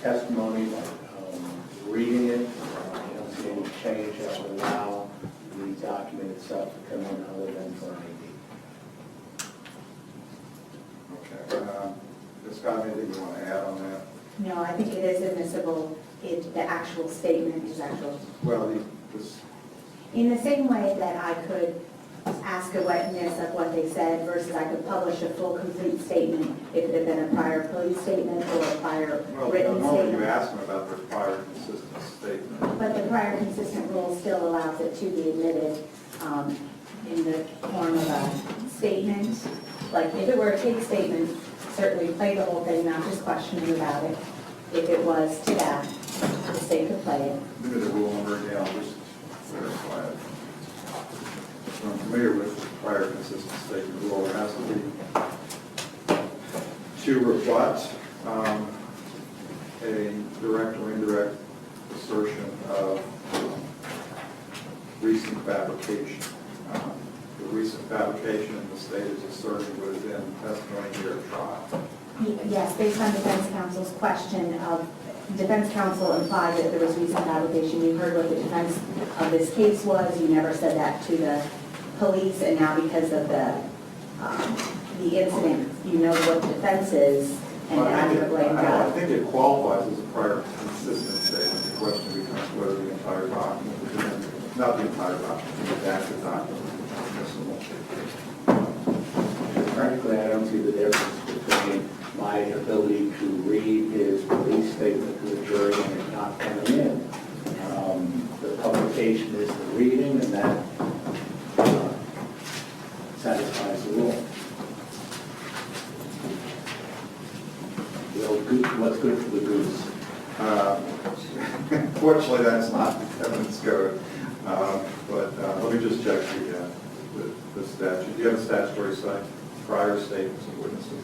testimony, like reading it. I don't see any change that would allow the document itself to come in other than for an Okay. Ms. Scott, anything you want to add on that? No, I think it is admissible. The actual statement is actual. Well, In the same way that I could ask a witness of what they said versus I could publish a full, complete statement if it had been a prior police statement or a prior written normally you statement. ask them about their prior consistent statement. But the prior consistent rule still allows it to be admitted in the form of a statement. Like if it were a take statement, certainly play the whole thing, not just questioning about it. If it was to that, the state could play it. Give me the rule number again, I'll just verify it. I'm familiar with the prior consistent statement rule. There has to be to rebut a direct or indirect assertion of recent fabrication. The recent fabrication in the state is asserted would have been testimony here at trial. Yes, based on defense counsel's question of, defense counsel implied that there was recent fabrication. You heard what the defense of this case was. You never said that to the police, and now because of the incident, you know what defense is, and now you're blamed I out. think it qualifies as a prior consistent statement. The question becomes whether the entire document, not the entire document, the redacted document is admissible. Frankly, I don't see the difference between my ability to read his police statement to the jury and it not coming in. The publication is the reading, and that satisfies the rule. What's good for the goose? Fortunately, that's not evidence code. But let me just check the statute. Do you have a statutory site? Prior statements of witnesses.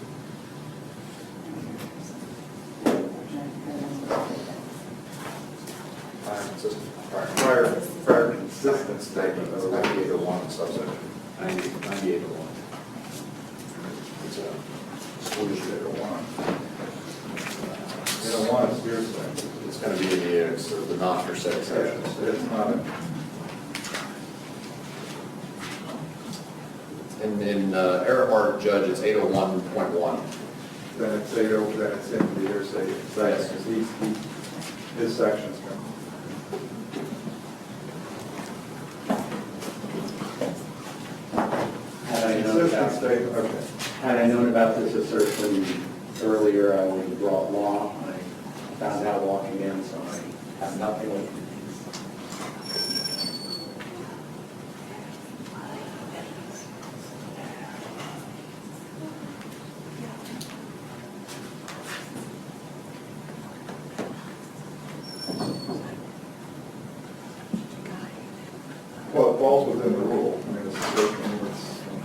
Prior consistent statement of 9801 subsection. 9801. It's a exclusion 801. 801 is hearsay. It's going to be in the non-hearsay exception. It's not. In Earhart, Judge, it's 801.1. Then it's 80. Then it's in the hearsay section. Because his section's going. Had I known about this assertion earlier, I would have brought law. I found out walking in, so I have nothing with it. Well, it falls within the rule. I mean, it's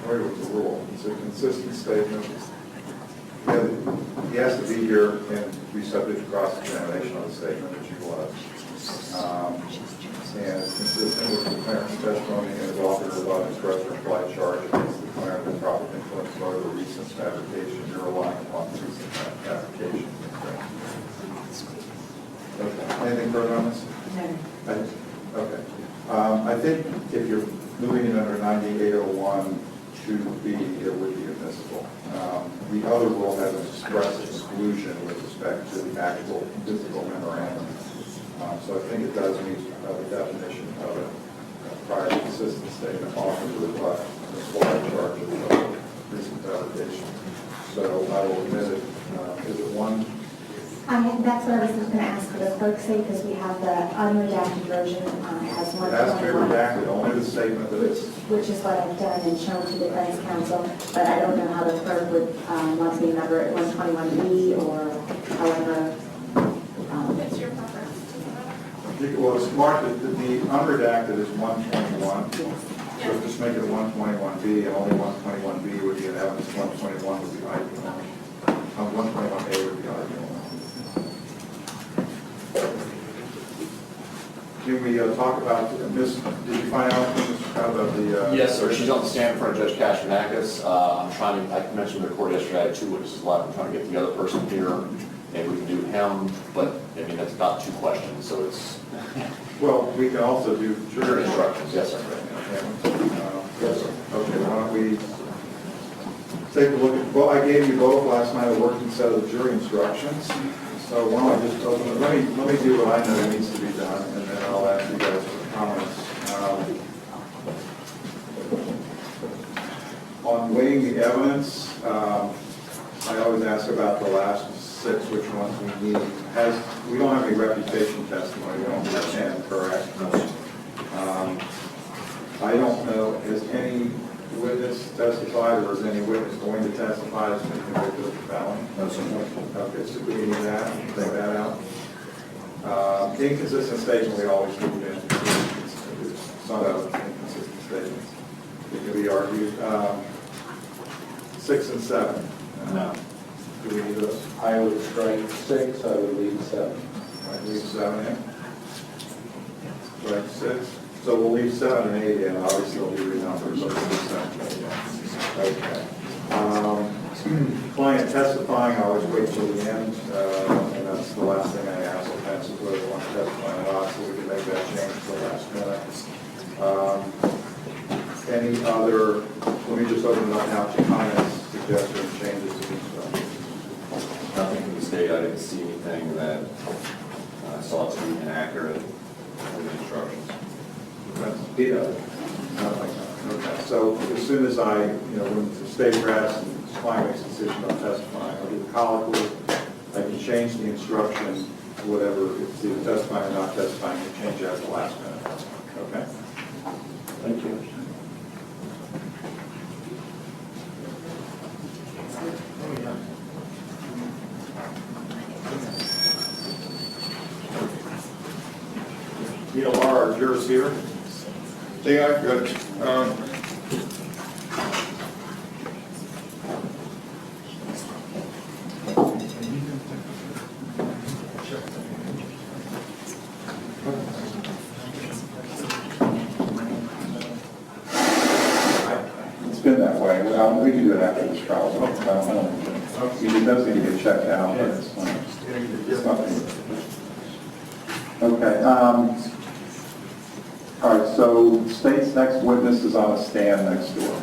familiar with the rule. It's a consistent statement. He has to be here and be subject to cross-examination on the statement, which he was. And it's consistent with the declarant's testimony and is offered about his express or implied charge against the declarant of proper influence or the recent fabrication. You're relying upon recent fabrication. Okay. Anything further on this? No. Okay. I think if you're moving it under 9801 2B, it would be admissible. The other rule has an express exclusion with respect to the actual physical memorandum. So I think it does meet the definition of a prior consistent statement offered to rebut the slide charge of recent fabrication. So I will admit it. Is it one? That's what I was going to ask for the clerk's sake, because we have the unredacted version as one. It has to be redacted, only the statement that it's. Which is what I've done and shown to defense counsel, but I don't know how the clerk would want me to number it 121B or however. It's your preference. Well, it's marked, the unredacted is 121. Yes. So just make it 121B, and only 121B would be an evidence, 121 would be ideal. 121A would be ideal. Can we talk about, did you find out about the... Yes, sir. She's on the stand in front of Judge Kashmanakis. I mentioned to the court yesterday, I had 2 witnesses left. I'm trying to get the other person here, and we can do him, but I mean, that's about 2 questions, so it's Well, we can also do jury jury instructions, yes, sir. Yes, sir. Okay, why don't we take a look at, well, I gave you both last night a working set of the jury instructions. So why don't I just open it, let me do what I know needs to be done, and then I'll ask you guys for comments. On weighing the evidence, I always ask about the last 6, which ones we need. We don't have any reputation testimony, we don't have 10, correct? I don't know, has any witness testified, or is any witness going to testify that's been convicted of a felony? No, sir. Okay, so we need that, take that out. Inconsistent statement, we always leave in. Some of inconsistent statements. It can be argued. 6 and 7. No. Do we need those? I would strike 6, I would leave 7. All right, leave 7 in. Strike 6. So we'll leave 7 and 8 in, obviously they'll be renumbered, so we'll leave 7 and 8 in. Okay. Client testifying, I always wait till the end, and that's the last thing I ask, depends if whether they want to testify or not, so we can make that change at the last minute. Any other, let me just open it up now to comments, suggestions, changes to the instructions. Nothing from the state, I didn't see anything that I saw to be inaccurate in the instructions. Ditto. Nothing. Okay. So as soon as when the state rests and the client makes a decision on testifying, I'll do the colloquy. I can change the instruction, whatever, if it's either testifying or not testifying, I can change that at the last minute. Okay? Thank you. Neil, are our jurors here? They are good. It's been that way. We can do it after this trial. It does need to get checked out, but it's nothing. Okay. All right, so state's next witness is on a stand next door.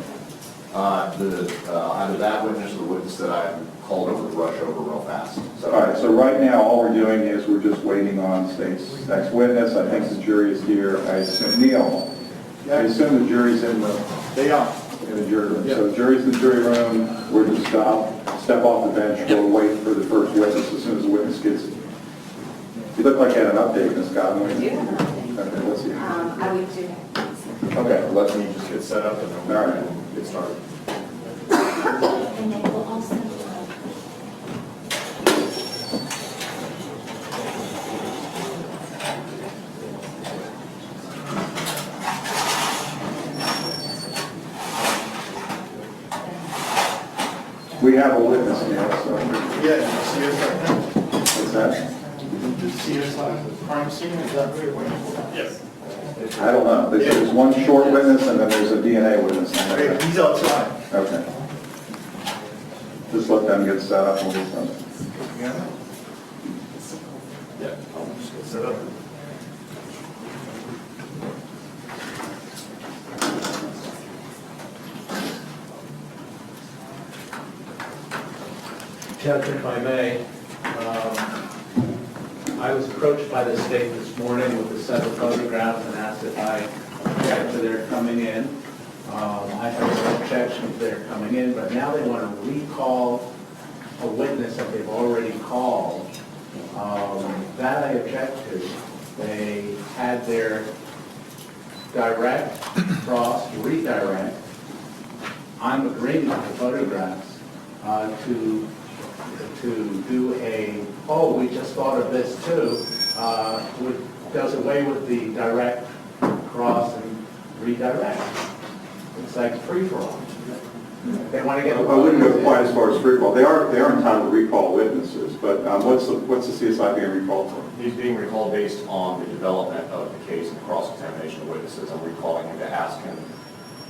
Either that witness or the witness that I called over to rush over real fast. All right, so right now, all we're doing is we're just waiting on state's next witness. I think the jury is here. I assume, Neil, I assume the jury's in the... They are. In the jury room. So the jury's in the jury room. We're just step off the bench. We'll wait for the first witness as soon as the witness gets... You look like you had an update, Ms. Godwin. I do have an update. Okay, let's see. I would do. Okay, Let me just get set up and then All right. we'll get started. And then we'll also, we have a witness now, so... Yeah, CSI. What's that? The CSI crime scene, is that what you're waiting for? Yes. I don't know. There's one short witness and then there's a DNA witness. Okay, he's outside. Okay. Just let them get set up and we'll get started. Yeah. Yeah, I'll just get Set up. Judge, if I may, I was approached by the state this morning with a set of photographs and asked if I object to their coming in. I have no objection to their coming in, but now they want to recall a witness that they've already called. That I object to. They had their direct, cross, redirect. I'm agreeing with the photographs to do a, oh, we just thought of this too, does away with the direct, cross, and redirect. It's like free-for-all. They want to get... I wouldn't go quite as far as recall. They are entitled to recall witnesses, but what's the CSI being recalled for? He's being recalled based on the development of the case and cross-examination of witnesses. I'm recalling him to ask him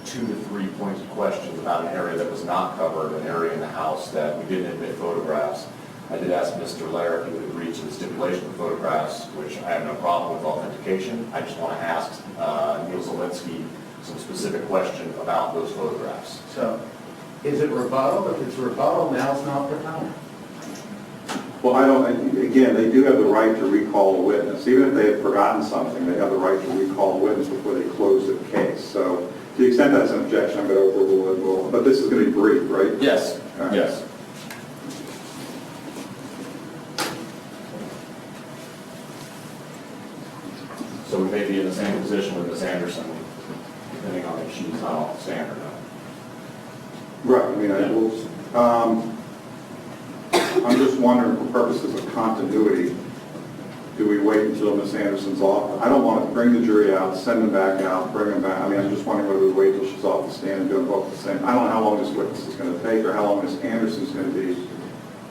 2 to 3 pointed questions about an area that was not covered, an area in the house that we didn't admit photographs. I did ask Mr. Lair if he would agree to the stipulation of photographs, which I have no problem with authentication. I just want to ask Neil Zielinski some specific question about those photographs. So, is it rebuttal? If it's rebuttal, now's not the time. Well, I don't, again, they do have the right to recall a witness. Even if they have forgotten something, they have the right to recall a witness before they close the case. So to the extent that's an objection, I'm going to overrule it. But this is going to be brief, right? Yes, All right. yes. So we may be in the same position with Ms. Anderson, depending on if she's not on the stand or not. Right, I mean, I will, I'm just wondering, for purposes of continuity, do we wait until Ms. Anderson's off? I don't want to bring the jury out, send them back out, bring them back. I mean, I'm just wondering whether we wait till she's off the stand and do them both at the same. I don't know how long this witness is going to take or how long Ms. Anderson's going to be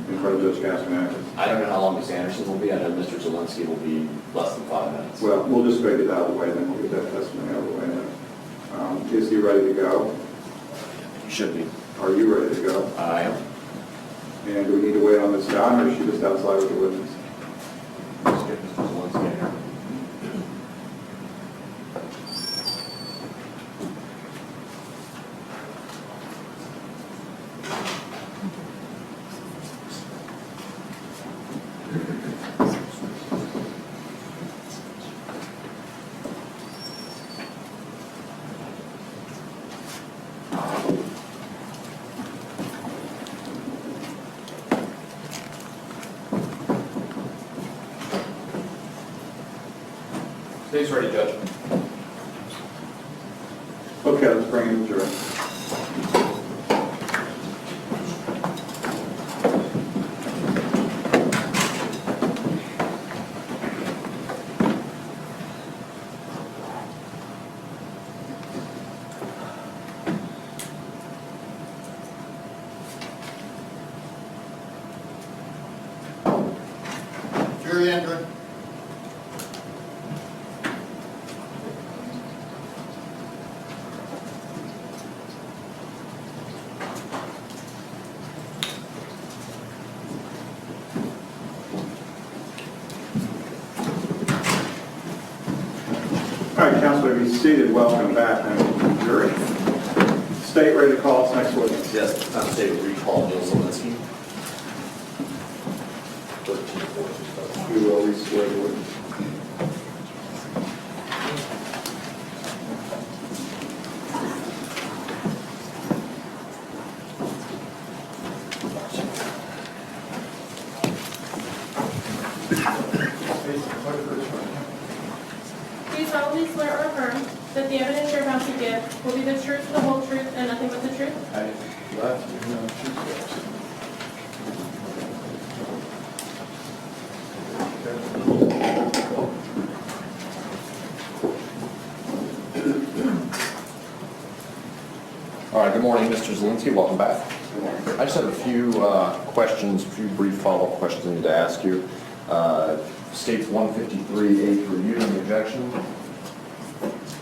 in front of Judge Gaspinakis. I don't know how long Ms. Anderson will be. I know Mr. Zielinski will be less than 5 minutes. Well, we'll just figure it out of the way, then we'll get that testimony out of the way. Then. Is he ready to go? You should be. Are you ready to go? I am. And do we need to wait on Ms. John, or is she just outside with the witness? Let's get Mr. Zielinski in here. State's ready, Judge. Okay, let's bring in the jury. Jury entered. All right, Counselor, be seated. Welcome back, members of the jury. State ready to call its next witness. Yes, the time state will recall Neil Zielinski. 13-4. You will swear the witness. Do you solemnly swear or affirm that the evidence you're about to give will be the truth, the whole truth, and nothing but the truth? All right, good morning, Mr. Zielinski. Welcome back. I just have a few questions, a few brief follow-up questions to ask you. States 153A through U, any objection?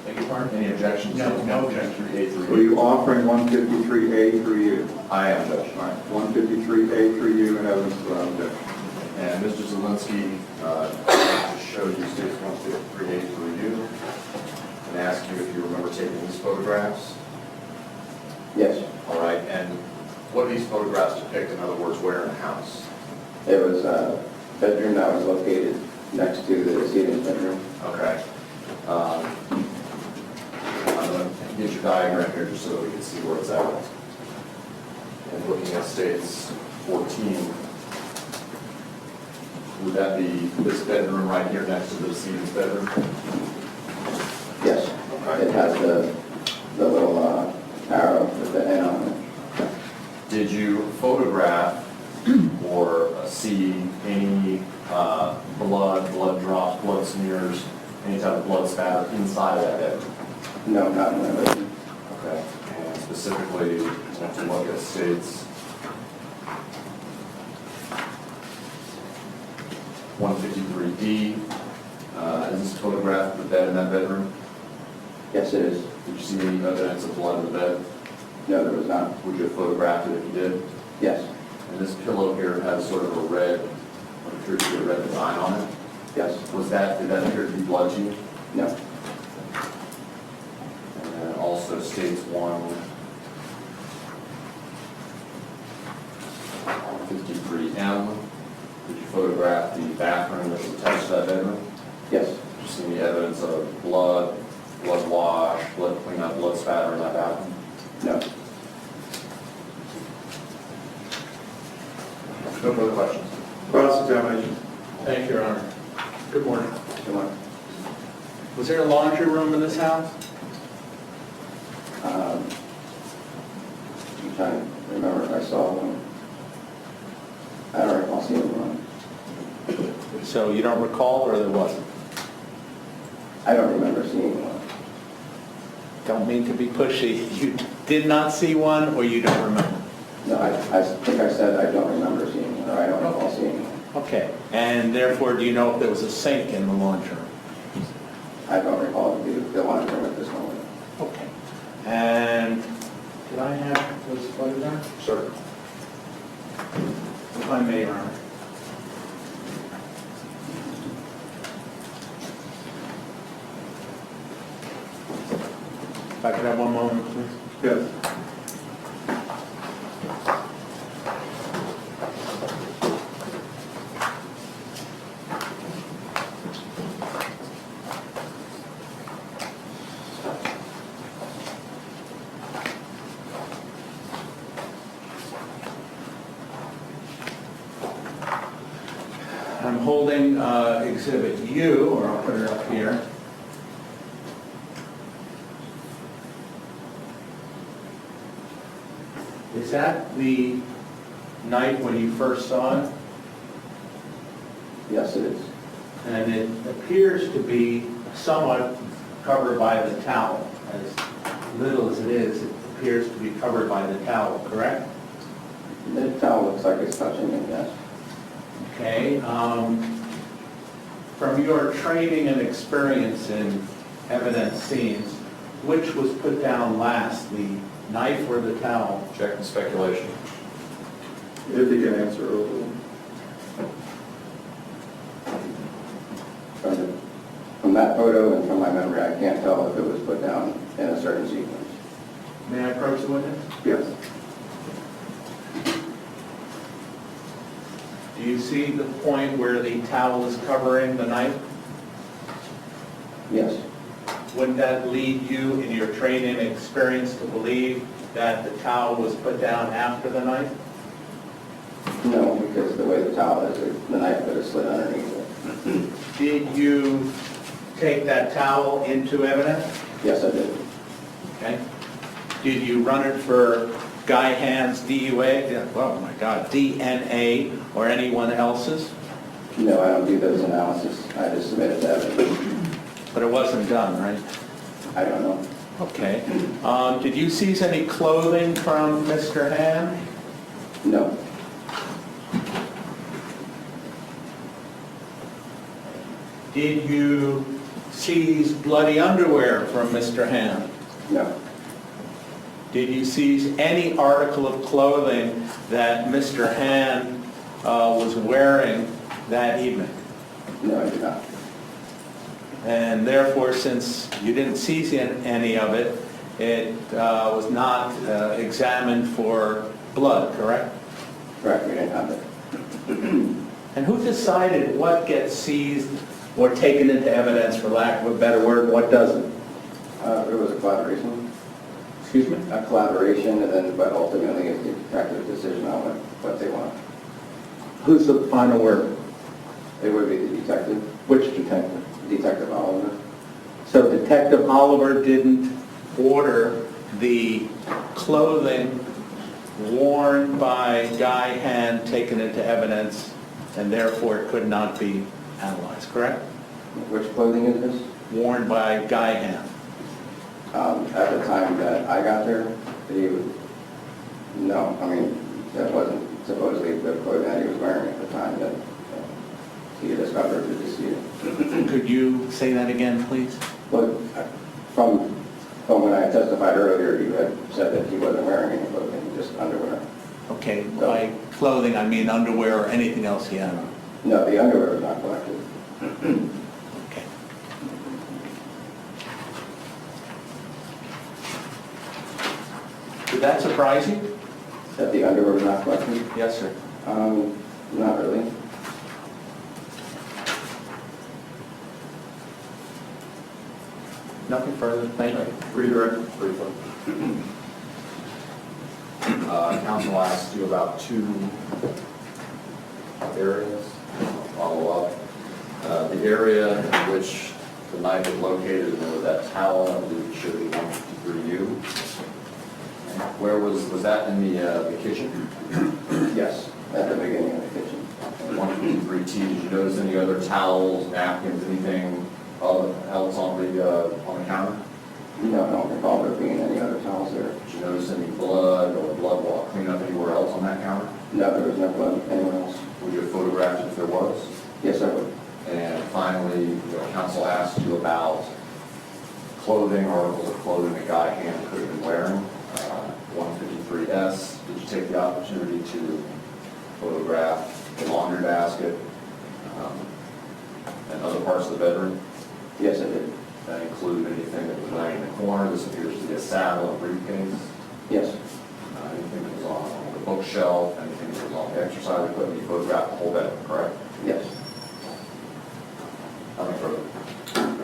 Beg your pardon? Any objections? No, no objection. A through Were you offering 153A through you? I am, Judge. All right, 153A through you and evidence without objection. And Mr. Zielinski, to show you states 153A through U, and ask you if you remember taking these photographs. Yes, All right, and what do these photographs depict? In other words, where in the house? it was a bedroom that was located next to the decedent's bedroom. Okay. I'm going to get your diagram here just so that we can see where it's at. And looking at states 14, would that be this bedroom right here next to the decedent's bedroom? Yes, it has the little arrow with the N on it. Did you photograph or see any blood drops, blood smears, any type of blood spatter inside of that bedroom? No, not in the bedroom. Okay. And specifically, I want to look at states 153D. Is this a photograph of the bed in that bedroom? Yes, it is. Did you see any evidence of blood in the bed? No, there was not. Would you have photographed it if you did? Yes, And this pillow here has sort of a red, what appears to be a red design on it. Yes. Did that appear to be blood to you? No. And then it also states 153M. Did you photograph the bathroom that was attached to that bedroom? Yes. Did you see any evidence of blood, blood wash, blood cleanup, blood spatter in that bathroom? No. No further questions. Cross-examination. Thank you, Your Honor. Good morning. Come on. Was there a laundry room in this house? I'm trying to remember if I saw one. I don't recall seeing one. So you don't recall, or there wasn't? I don't remember seeing one. Don't mean to be pushy. You did not see one, or you don't remember? No, I think I said I don't remember seeing one, or I don't recall seeing one. Okay. And therefore, do you know if there was a sink in the laundry room? I don't recall the laundry room at this moment. Okay. And did I have those photographs? Sir. If I may, Your Honor. If I could have one moment, please. Yes. I'm holding Exhibit U, or I'll put it up here. Is that the night when you first saw it? Yes, it is. And it appears to be somewhat covered by the towel. As little as it is, it appears to be covered by the towel, correct? The towel looks like it's touching it, yes. Okay. From your training and experience in evidence scenes, which was put down last, the knife or the towel? Check the speculation. If you can answer over. From that photo and from my memory, I can't tell if it was put down in a certain sequence. May I approach the witness? Yes. Do you see the point where the towel is covering the knife? Yes. Wouldn't that lead you, in your training and experience, to believe that the towel was put down after the knife? No, because the way the towel is, the knife could have slid underneath it. Did you take that towel into evidence? Yes, I did. Okay. Did you run it for Guy Hand's DUA, oh my God, DNA, or anyone else's? No, I don't do those analysis. I just submit it to evidence. But it wasn't done, right? I don't know. Okay. Did you seize any clothing from Mr. Hand? No. Did you seize bloody underwear from Mr. Hand? No. Did you seize any article of clothing that Mr. Hand was wearing that evening? No, I did not. And therefore, since you didn't seize any of it, it was not examined for blood, correct? Correct, we didn't have it. And who decided what gets seized or taken into evidence, for lack of a better word, and what doesn't? It was a collaboration. Excuse me? A collaboration, and then, but ultimately it's the detective's decision on what they want. Who's the final word? It would be the detective, Which detective? Detective Oliver. So Detective Oliver didn't order the clothing worn by Guy Hand taken into evidence, and therefore it could not be analyzed, correct? Which clothing is this? Worn by Guy Hand. At the time that I got there, no, I mean, that wasn't supposedly the clothing that he was wearing at the time that he discovered the deceit. Could you say that again, please? But from when I testified earlier, you had said that he wasn't wearing any clothing, just underwear. Okay, by clothing, I mean underwear or anything else he had on? No, the underwear was not collected. Okay. Did that surprise you? That the underwear was not collected? Yes, sir. Not really. Nothing further, thank you. Redirect. Council asked you about two areas. I'll follow up. The area in which the knife was located, and there was that towel, I believe it should be 153U. Where was that in the kitchen? Yes, at the beginning of the kitchen. 153T, did you notice any other towels, napkins, anything else on the counter? No, I don't recall there being any other towels there. Did you notice any blood or blood cleanup anywhere else on that counter? No, there was no blood anywhere else. Would you have photographed it if there was? Yes, I would. And finally, council asked you about clothing, articles of clothing that Guy Hand could have been wearing. 153S, did you take the opportunity to photograph the laundry basket and other parts of the bedroom? Yes, I did. That include anything that was laying in the corner? This appears to be a saddle, a briefcase. Yes. Anything that was on the bookshelf, anything that was on the exercise equipment, you photographed the whole bedroom, correct? Yes. Nothing further.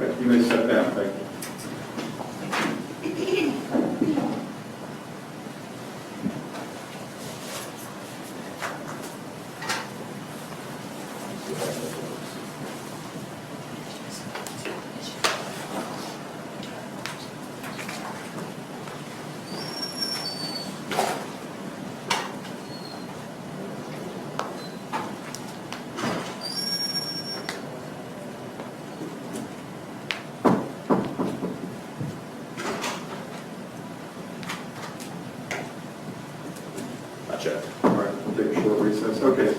Right, you may step down, thank you. All right, we'll take a short recess. Okay,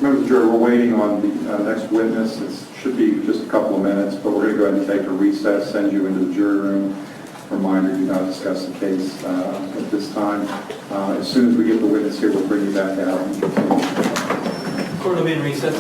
members of the jury, we're waiting on the next witness. It should be just a couple of minutes, but we're going to go ahead and take a recess, send you into the jury room. Reminder, do not discuss the case at this time. As soon as we get the witness here, we'll bring you back out and continue. Court will be in recess.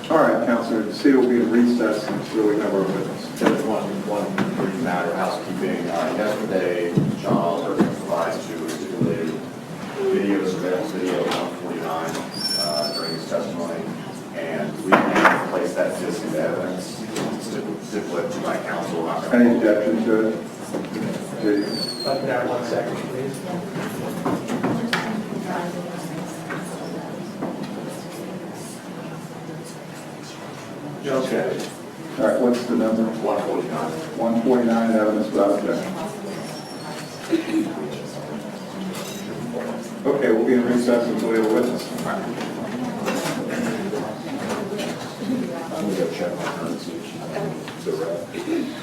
All right, Counselor, the seat will be in recess until we have our witness. Just one brief matter of housekeeping. Yesterday, John Oliver testified to a stipulated video, surveillance video 149 during his testimony, and we can place that disc into evidence, stipulated to my counsel. Any objection to it? Okay. Let me have 1 second, please. Okay. All right, what's the number? 149. 149, evidence without objection. Okay, we'll be in recess until we have a witness. I'm going to go check my currency. The rep.